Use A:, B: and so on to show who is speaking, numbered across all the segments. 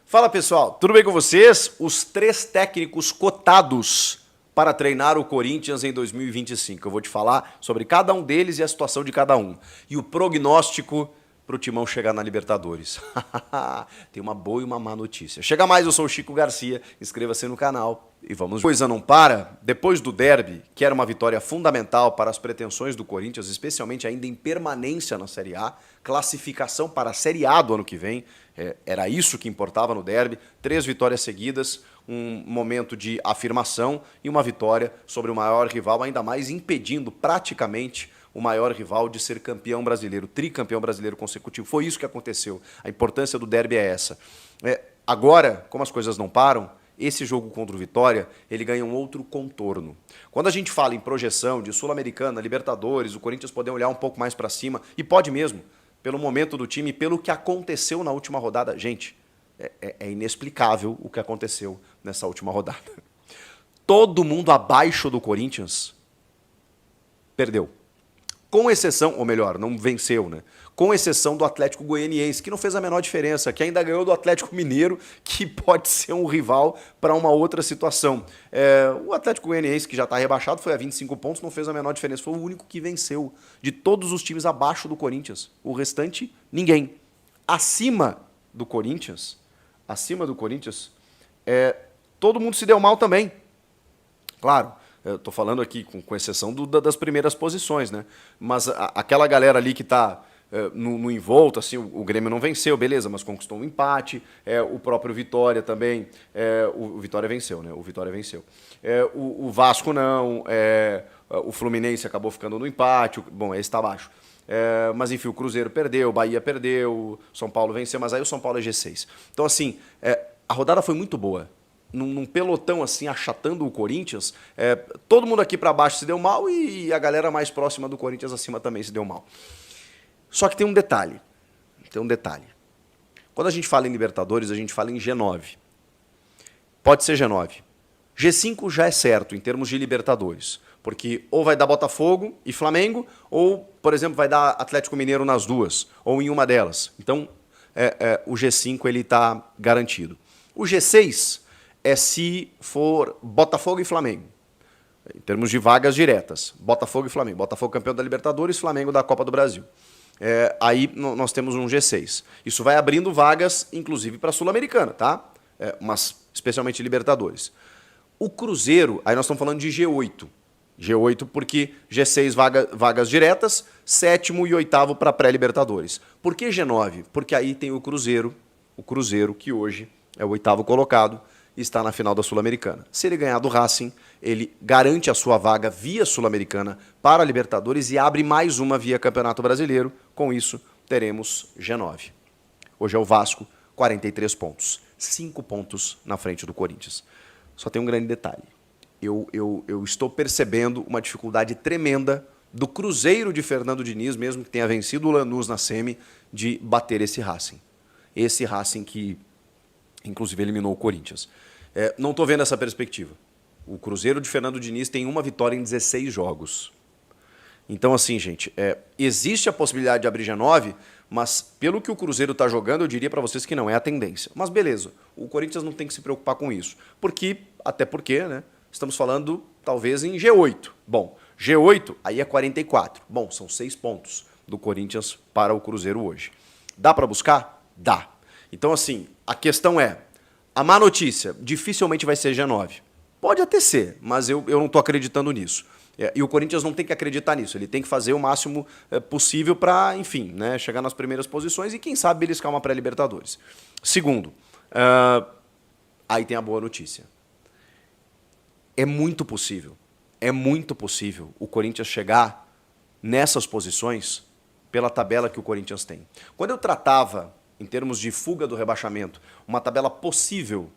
A: Fala pessoal, tudo bem com vocês? Os 3 técnicos cotados para treinar o Corinthians em 2025. Eu vou te falar sobre cada um deles e a situação de cada um. E o prognóstico para o Timão chegar na Libertadores. Tem uma boa e uma má notícia. Chega mais, eu sou o Chico Garcia, inscreva-se no canal e vamos. Coisa não para, depois do derby, que era uma vitória fundamental para as pretensões do Corinthians, especialmente ainda em permanência na Série A, classificação para a Série A do ano que vem, era isso que importava no derby, 3 vitórias seguidas, um momento de afirmação e uma vitória sobre o maior rival, ainda mais impedindo praticamente o maior rival de ser campeão brasileiro, tricampeão brasileiro consecutivo. Foi isso que aconteceu. A importância do derby é essa. Agora, como as coisas não param, esse jogo contra o Vitória, ele ganha um outro contorno. Quando a gente fala em projeção de Sul-Americana, Libertadores, o Corinthians poder olhar um pouco mais para cima, e pode mesmo, pelo momento do time, pelo que aconteceu na última rodada. Gente, é inexplicável o que aconteceu nessa última rodada. Todo mundo abaixo do Corinthians perdeu. Com exceção, ou melhor, não venceu, né? Com exceção do Atlético Goianiense, que não fez a menor diferença, que ainda ganhou do Atlético Mineiro, que pode ser um rival para uma outra situação. O Atlético Goianiense, que já está rebaixado, foi a 25 pontos, não fez a menor diferença. Foi o único que venceu de todos os times abaixo do Corinthians. O restante, ninguém. Acima do Corinthians, todo mundo se deu mal também. Claro. Eu estou falando aqui com exceção das primeiras posições, né? Mas aquela galera ali que está no envolto, assim, o Grêmio não venceu, beleza, mas conquistou um empate. O próprio Vitória também, o Vitória venceu, né? O Vitória venceu. O Vasco não, o Fluminense acabou ficando no empate, bom, esse está abaixo. Mas enfim, o Cruzeiro perdeu, o Bahia perdeu, o São Paulo venceu, mas aí o São Paulo é G6. Então assim, a rodada foi muito boa. Num pelotão assim, achatando o Corinthians, todo mundo aqui para baixo se deu mal e a galera mais próxima do Corinthians acima também se deu mal. Só que tem um detalhe. Quando a gente fala em Libertadores, a gente fala em G9. Pode ser G9. G5 já é certo em termos de Libertadores, porque ou vai dar Botafogo e Flamengo, ou, por exemplo, vai dar Atlético Mineiro nas duas, ou em uma delas. Então, o G5 ele está garantido. O G6 é se for Botafogo e Flamengo, em termos de vagas diretas. Botafogo e Flamengo. Botafogo campeão da Libertadores, Flamengo da Copa do Brasil. Aí nós temos um G6. Isso vai abrindo vagas, inclusive, para a Sul-Americana, tá? Mas especialmente Libertadores. O Cruzeiro, aí nós estamos falando de G8. G8 porque G6 vagas diretas, 7º e 8º para pré-Libertadores. Por que G9? Porque aí tem o Cruzeiro que hoje é o 8º colocado, está na final da Sul-Americana. Se ele ganhar do Racing, ele garante a sua vaga via Sul-Americana para a Libertadores e abre mais uma via Campeonato Brasileiro. Com isso, teremos G9. Hoje é o Vasco, 43 pontos. 5 pontos na frente do Corinthians. Só tem um grande detalhe. Eu estou percebendo uma dificuldade tremenda do Cruzeiro de Fernando Diniz, mesmo que tenha vencido o Lanús na semi, de bater esse Racing. Esse Racing que, inclusive, eliminou o Corinthians. Não estou vendo essa perspectiva. O Cruzeiro de Fernando Diniz tem uma vitória em 16 jogos. Então, assim, gente, existe a possibilidade de abrir G9, mas pelo que o Cruzeiro está jogando, eu diria para vocês que não é a tendência. Mas beleza, o Corinthians não tem que se preocupar com isso. Até porque, né, estamos falando talvez em G8. Bom, G8 aí é 44. Bom, são 6 pontos do Corinthians para o Cruzeiro hoje. Dá para buscar? Dá. Então, assim, a questão é, a má notícia dificilmente vai ser G9. Pode até ser, mas eu não estou acreditando nisso. E o Corinthians não tem que acreditar nisso. Ele tem que fazer o máximo possível para, enfim, né, chegar nas primeiras posições e, quem sabe, beliscar uma pré-Libertadores. Segundo, aí tem a boa notícia. É muito possível o Corinthians chegar nessas posições pela tabela que o Corinthians tem. Quando eu tratava, em termos de fuga do rebaixamento, uma tabela possível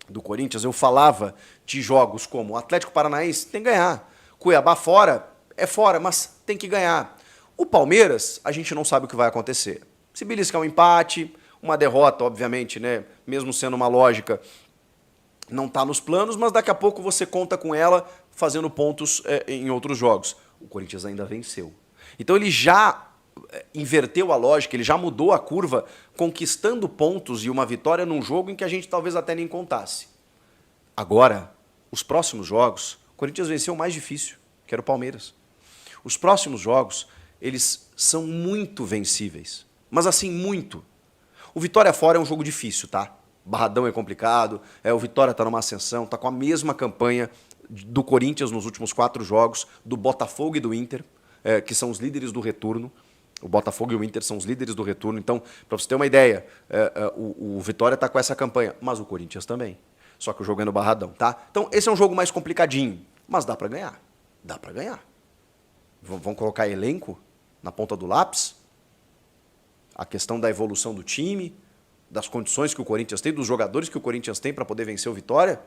A: do Corinthians, eu falava de jogos como o Atlético Paranaense tem que ganhar, Cuiabá fora, mas tem que ganhar. O Palmeiras, a gente não sabe o que vai acontecer. Se beliscar um empate, uma derrota, obviamente, né, mesmo sendo uma lógica, não está nos planos, mas daqui a pouco você conta com ela fazendo pontos em outros jogos. O Corinthians ainda venceu. Então ele já inverteu a lógica, ele já mudou a curva, conquistando pontos e uma vitória num jogo em que a gente talvez até nem contasse. Agora, os próximos jogos, o Corinthians venceu o mais difícil, que era o Palmeiras. Os próximos jogos, eles são muito vencíveis. Mas assim, muito. O Vitória fora é um jogo difícil, tá? Barradão é complicado, o Vitória está numa ascensão, está com a mesma campanha do Corinthians nos últimos 4 jogos, do Botafogo e do Inter, que são os líderes do retorno. O Botafogo e o Inter são os líderes do retorno. Então, para você ter uma ideia, o Vitória está com essa campanha, mas o Corinthians também. Só que o jogo é no Barradão, tá? Então, esse é um jogo mais complicadinho, mas dá para ganhar. Dá para ganhar. Vão colocar elenco na ponta do lápis? A questão da evolução do time, das condições que o Corinthians tem, dos jogadores que o Corinthians tem para poder vencer o Vitória?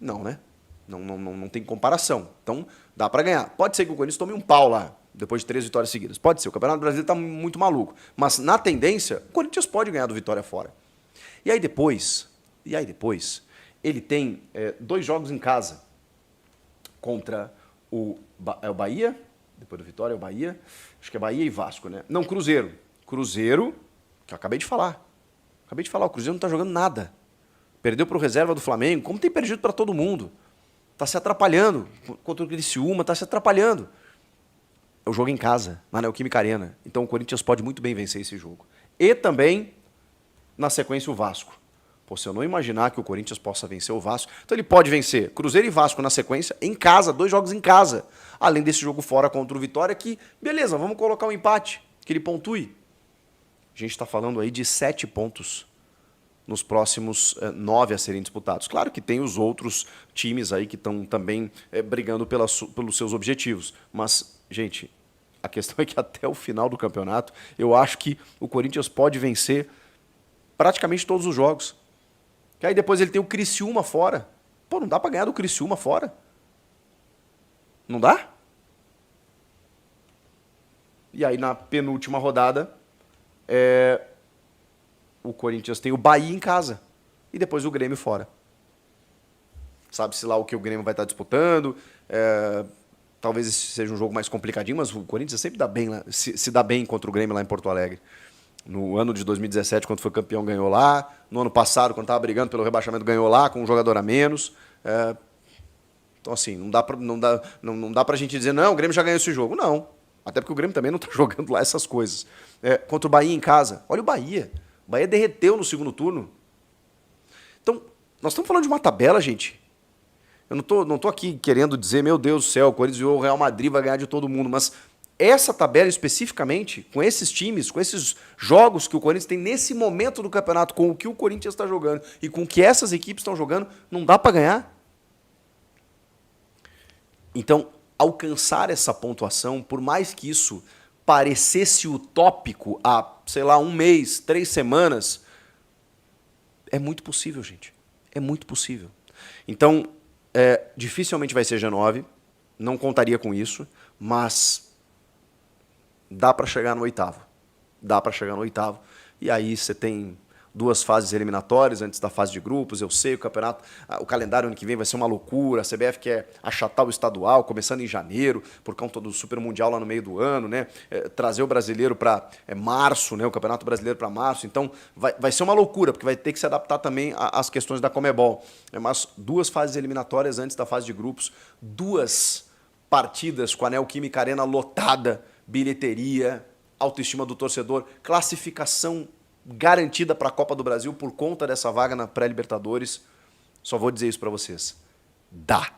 A: Não, né? Não tem comparação. Então, dá para ganhar. Pode ser que o Corinthians tome um pau lá, depois de 3 vitórias seguidas. Pode ser. O Campeonato Brasileiro está muito maluco. Mas, na tendência, o Corinthians pode ganhar do Vitória fora. E aí depois, ele tem 2 jogos em casa contra o Bahia, depois do Vitória é o Bahia, acho que é Bahia e Vasco, né? Não, Cruzeiro. Cruzeiro, que eu acabei de falar. O Cruzeiro não está jogando nada. Perdeu para o reserva do Flamengo, como tem perdido para todo mundo. Está se atrapalhando. Contra o Criciúma, está se atrapalhando. É o jogo em casa, na Neoquímica Arena. Então o Corinthians pode muito bem vencer esse jogo. E também, na sequência, o Vasco. Pô, se eu não imaginar que o Corinthians possa vencer o Vasco, então ele pode vencer Cruzeiro e Vasco na sequência, em casa, 2 jogos em casa. Além desse jogo fora contra o Vitória, que, beleza, vamos colocar um empate, que ele pontue. A gente está falando aí de 7 pontos nos próximos 9 a serem disputados. Claro que tem os outros times aí que estão também brigando pelos seus objetivos. Mas, gente, a questão é que até o final do campeonato, eu acho que o Corinthians pode vencer praticamente todos os jogos. Que aí depois ele tem o Criciúma fora. Pô, não dá para ganhar do Criciúma fora? Não dá? E aí na penúltima rodada, o Corinthians tem o Bahia em casa. E depois o Grêmio fora. Sabe-se lá o que o Grêmio vai estar disputando. Talvez esse seja um jogo mais complicadinho, mas o Corinthians sempre dá bem lá, se dá bem contra o Grêmio lá em Porto Alegre. No ano de 2017, quando foi campeão, ganhou lá. No ano passado, quando estava brigando pelo rebaixamento, ganhou lá, com um jogador a menos. Então, assim, não dá pra gente dizer, não, o Grêmio já ganhou esse jogo. Não. Até porque o Grêmio também não está jogando lá essas coisas. Contra o Bahia em casa. Olha o Bahia. O Bahia derreteu no segundo turno. Então, nós estamos falando de uma tabela, gente. Eu não tô aqui querendo dizer, meu Deus do céu, o Corinthians e o Real Madrid vai ganhar de todo mundo, mas essa tabela especificamente, com esses times, com esses jogos que o Corinthians tem nesse momento do campeonato, com o que o Corinthians está jogando e com o que essas equipes estão jogando, não dá para ganhar. Então, alcançar essa pontuação, por mais que isso parecesse utópico há, sei lá, 1 mês, 3 semanas, é muito possível, gente. É muito possível. Então, dificilmente vai ser G9, não contaria com isso, mas dá para chegar no 8º. Dá para chegar no 8º. E aí você tem 2 fases eliminatórias antes da fase de grupos. Eu sei, o campeonato, o calendário ano que vem vai ser uma loucura. A CBF quer achatar o estadual, começando em janeiro, por conta do Super Mundial lá no meio do ano, né? Trazer o brasileiro para março, né? O Campeonato Brasileiro para março. Então vai ser uma loucura, porque vai ter que se adaptar também às questões da Conmebol. Mas 2 fases eliminatórias antes da fase de grupos, 2 partidas com a Neoquímica Arena lotada, bilheteria, autoestima do torcedor, classificação garantida para a Copa do Brasil por conta dessa vaga na pré-Libertadores. Só vou dizer isso para vocês. Dá.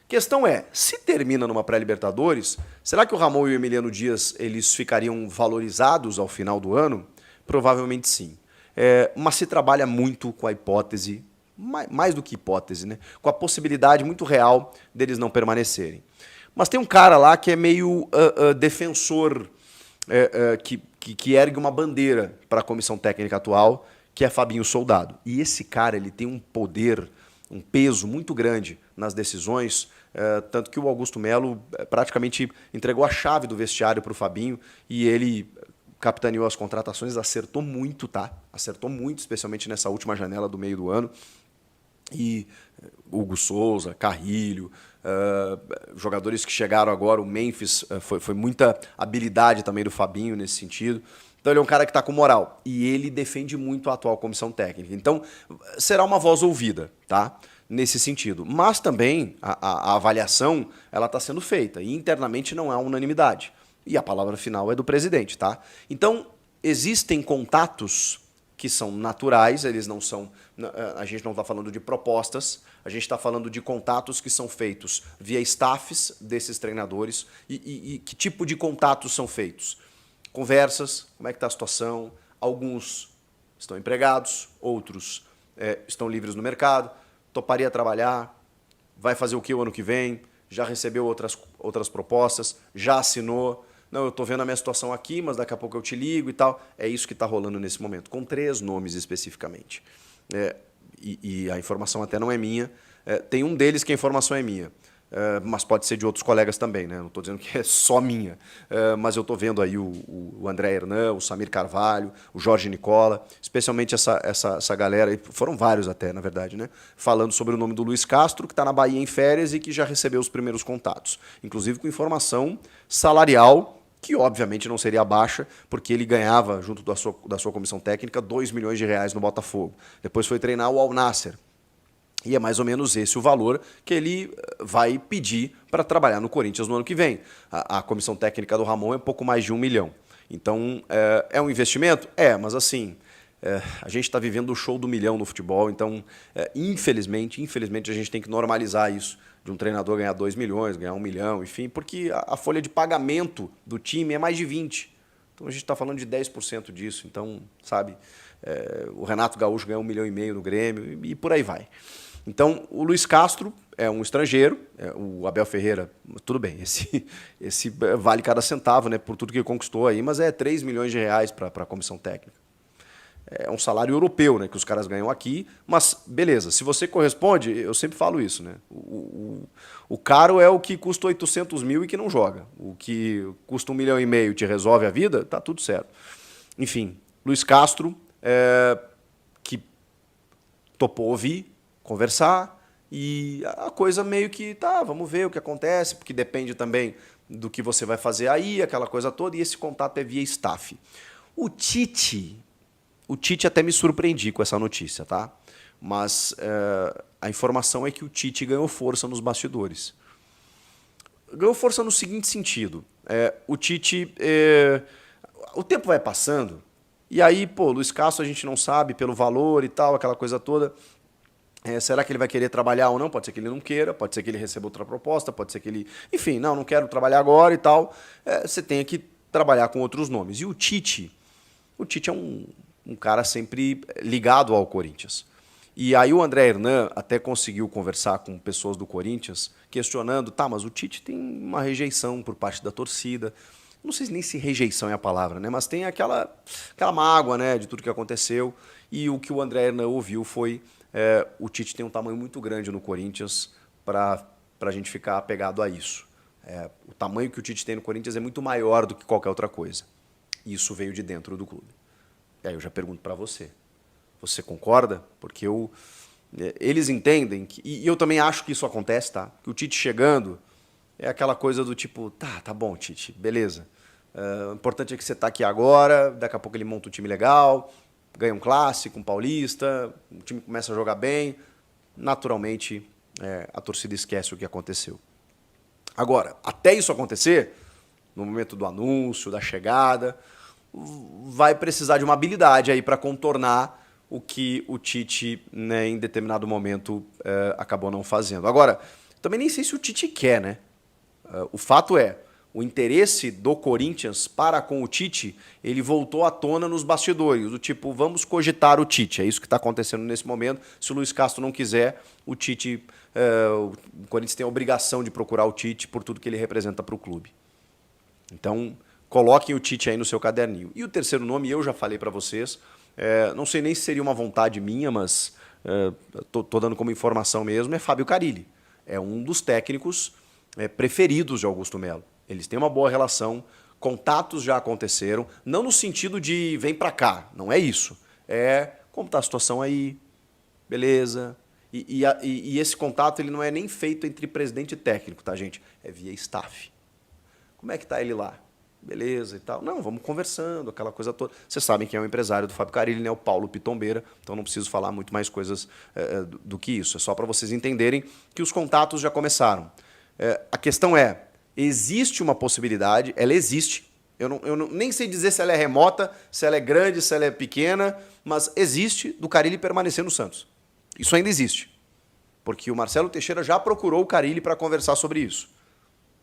A: Questão é, se termina numa pré-Libertadores, será que o Ramon e o Emiliano Dias eles ficariam valorizados ao final do ano? Provavelmente sim. Mas se trabalha muito com a hipótese, mais do que hipótese, né? Com a possibilidade muito real deles não permanecerem. Mas tem um cara lá que é meio defensor, que ergue uma bandeira para a comissão técnica atual, que é Fabinho Soldado. E esse cara ele tem um poder, um peso muito grande nas decisões, tanto que o Augusto Melo praticamente entregou a chave do vestiário para o Fabinho e ele capitaneou as contratações, acertou muito, tá? Acertou muito, especialmente nessa última janela do meio do ano. E Hugo Souza, Carrilho, jogadores que chegaram agora, o Memphis, foi muita habilidade também do Fabinho nesse sentido. Então ele é um cara que está com moral e ele defende muito a atual comissão técnica. Então será uma voz ouvida, tá? Nesse sentido. Mas também a avaliação ela está sendo feita e internamente não há unanimidade. E a palavra final é do presidente, tá? Então existem contatos que são naturais, eles não são. A gente não está falando de propostas, a gente está falando de contatos que são feitos via staffs desses treinadores. E que tipo de contatos são feitos? Conversas, como é que está a situação? Alguns estão empregados, outros estão livres no mercado, toparia trabalhar, vai fazer o que o ano que vem, já recebeu outras propostas, já assinou. Não, eu estou vendo a minha situação aqui, mas daqui a pouco eu te ligo e tal. É isso que está rolando nesse momento, com 3 nomes especificamente. E a informação até não é minha. Tem um deles que a informação é minha, mas pode ser de outros colegas também, né? Não estou dizendo que é só minha. Mas eu estou vendo aí o André Hernan, o Samir Carvalho, o Jorge Nicola, especialmente essa galera, foram vários até, na verdade, né? Falando sobre o nome do Luiz Castro, que está na Bahia em férias e que já recebeu os primeiros contatos. Inclusive com informação salarial, que obviamente não seria baixa, porque ele ganhava, junto da sua comissão técnica, 2 milhões de reais no Botafogo. Depois foi treinar o Al Nassr. E é mais ou menos esse o valor que ele vai pedir para trabalhar no Corinthians no ano que vem. A comissão técnica do Ramon é um pouco mais de 1 milhão. Então, é um investimento? Mas assim, a gente está vivendo o show do milhão no futebol, então, infelizmente, a gente tem que normalizar isso, de um treinador ganhar 2 milhões, ganhar 1 milhão, enfim, porque a folha de pagamento do time é mais de 20. Então, a gente está falando de 10% disso. Então, sabe, o Renato Gaúcho ganhou 1,5 milhão no Grêmio e por aí vai. Então, o Luiz Castro é um estrangeiro, o Abel Ferreira, tudo bem, esse vale cada centavo, né, por tudo que conquistou aí, mas é 3 milhões de reais para a comissão técnica. É um salário europeu, né, que os caras ganham aqui, mas beleza, se você corresponde, eu sempre falo isso, né, o caro é o que custa 800 mil e que não joga. O que custa 1,5 milhão e te resolve a vida, tá tudo certo. Enfim, Luiz Castro, que topou ouvir, conversar, e a coisa meio que, vamos ver o que acontece, porque depende também do que você vai fazer aí, aquela coisa toda, e esse contato é via staff. O Tite até me surpreendi com essa notícia, tá? Mas a informação é que o Tite ganhou força nos bastidores. Ganhou força no seguinte sentido, o Tite, o tempo vai passando, e aí, Luiz Castro a gente não sabe pelo valor e tal, aquela coisa toda. Será que ele vai querer trabalhar ou não? Pode ser que ele não queira, pode ser que ele receba outra proposta, pode ser que ele... Enfim, não quero trabalhar agora e tal. Você tem que trabalhar com outros nomes. E o Tite é um cara sempre ligado ao Corinthians. E aí o André Hernan até conseguiu conversar com pessoas do Corinthians, questionando, mas o Tite tem uma rejeição por parte da torcida. Não sei nem se rejeição é a palavra, né? Mas tem aquela mágoa, né, de tudo que aconteceu. E o que o André Hernan ouviu foi... o Tite tem um tamanho muito grande no Corinthians para a gente ficar apegado a isso. O tamanho que o Tite tem no Corinthians é muito maior do que qualquer outra coisa. Isso veio de dentro do clube. E aí eu já pergunto para você. Você concorda? Porque eles entendem, e eu também acho que isso acontece, tá? Que o Tite chegando é aquela coisa do tipo, tá bom, Tite, beleza. O importante é que você está aqui agora, daqui a pouco ele monta um time legal, ganha um clássico, um paulista, o time começa a jogar bem, naturalmente a torcida esquece o que aconteceu. Agora, até isso acontecer, no momento do anúncio, da chegada, vai precisar de uma habilidade aí para contornar o que o Tite, né, em determinado momento, acabou não fazendo. Agora, também nem sei se o Tite quer, né? O fato é, o interesse do Corinthians para com o Tite, ele voltou à tona nos bastidores, do tipo, vamos cogitar o Tite. É isso que está acontecendo nesse momento. Se o Luiz Castro não quiser, o Tite, o Corinthians tem a obrigação de procurar o Tite por tudo que ele representa para o clube. Então, coloquem o Tite aí no seu caderninho. E o terceiro nome, eu já falei para vocês, não sei nem se seria uma vontade minha, mas tô dando como informação mesmo, é Fábio Carille. É um dos técnicos preferidos de Augusto Melo. Eles têm uma boa relação, contatos já aconteceram, não no sentido de vem para cá, não é isso. Como está a situação aí, beleza. E esse contato ele não é nem feito entre presidente e técnico, tá, gente? É via staff. Como é que tá ele lá? Beleza e tal. Não, vamos conversando, aquela coisa toda. Vocês sabem quem é o empresário do Fábio Carilli, né? O Paulo Pitombeira, então não preciso falar muito mais coisas do que isso. É só para vocês entenderem que os contatos já começaram. A questão é, existe uma possibilidade, ela existe. Eu nem sei dizer se ela é remota, se ela é grande, se ela é pequena, mas existe do Carilli permanecer no Santos. Isso ainda existe. Porque o Marcelo Teixeira já procurou o Carilli para conversar sobre isso.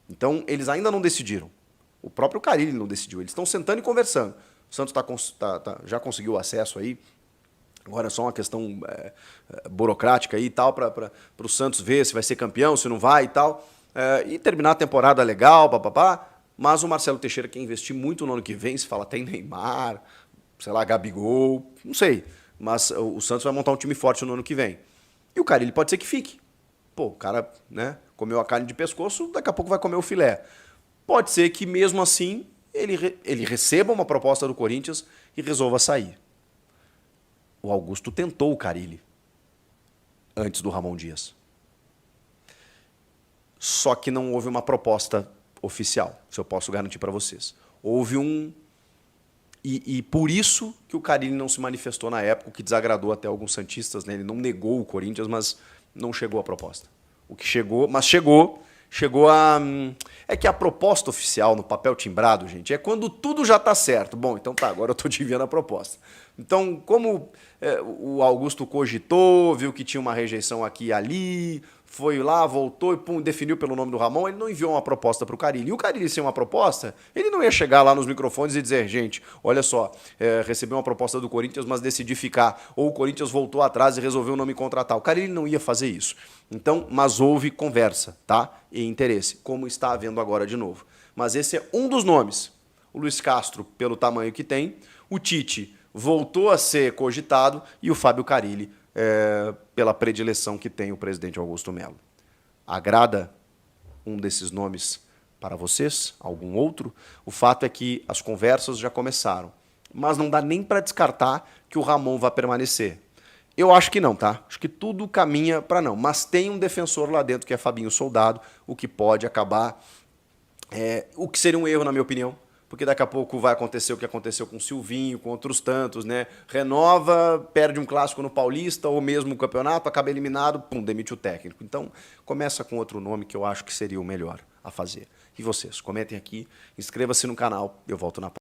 A: Então, eles ainda não decidiram. O próprio Carilli não decidiu. Eles estão sentando e conversando. O Santos já conseguiu acesso aí. Agora é só uma questão burocrática aí e tal, para o Santos ver se vai ser campeão, se não vai e tal. E terminar a temporada legal, papapá. Mas o Marcelo Teixeira quer investir muito no ano que vem. Se fala até em Neymar, sei lá, Gabigol, não sei. Mas o Santos vai montar um time forte no ano que vem. E o Carilli pode ser que fique. Pô, o cara, né, comeu a carne de pescoço, daqui a pouco vai comer o filé. Pode ser que, mesmo assim, ele receba uma proposta do Corinthians e resolva sair. O Augusto tentou o Carilli antes do Ramon Dias. Só que não houve uma proposta oficial, isso eu posso garantir para vocês. Houve um... E por isso que o Carilli não se manifestou na época, o que desagradou até alguns santistas, né? Ele não negou o Corinthians, mas não chegou a proposta. O que chegou, mas chegou a... É que a proposta oficial no papel timbrado, gente, é quando tudo já está certo. Bom, então tá, agora eu estou te enviando a proposta. Então, como o Augusto cogitou, viu que tinha uma rejeição aqui e ali, foi lá, voltou e pum, definiu pelo nome do Ramon, ele não enviou uma proposta para o Carilli. E o Carilli, sem uma proposta, ele não ia chegar lá nos microfones e dizer, gente, olha só, recebi uma proposta do Corinthians, mas decidi ficar. Ou o Corinthians voltou atrás e resolveu não me contratar. O Carilli não ia fazer isso. Então, mas houve conversa, tá? E interesse, como está havendo agora de novo. Mas esse é um dos nomes. O Luiz Castro, pelo tamanho que tem, o Tite voltou a ser cogitado e o Fábio Carilli, pela predileção que tem o presidente Augusto Melo. Agrada um desses nomes para vocês? Algum outro? O fato é que as conversas já começaram, mas não dá nem para descartar que o Ramon vai permanecer. Eu acho que não, tá? Acho que tudo caminha para não. Mas tem um defensor lá dentro que é Fabinho Soldado, o que pode acabar... o que seria um erro, na minha opinião, porque daqui a pouco vai acontecer o que aconteceu com o Silvinho, com outros tantos, né? Renova, perde um clássico no Paulista ou mesmo o campeonato, acaba eliminado, pum, demite o técnico. Então, começa com outro nome que eu acho que seria o melhor a fazer. E vocês, comentem aqui, inscreva-se no canal, eu volto na próxima.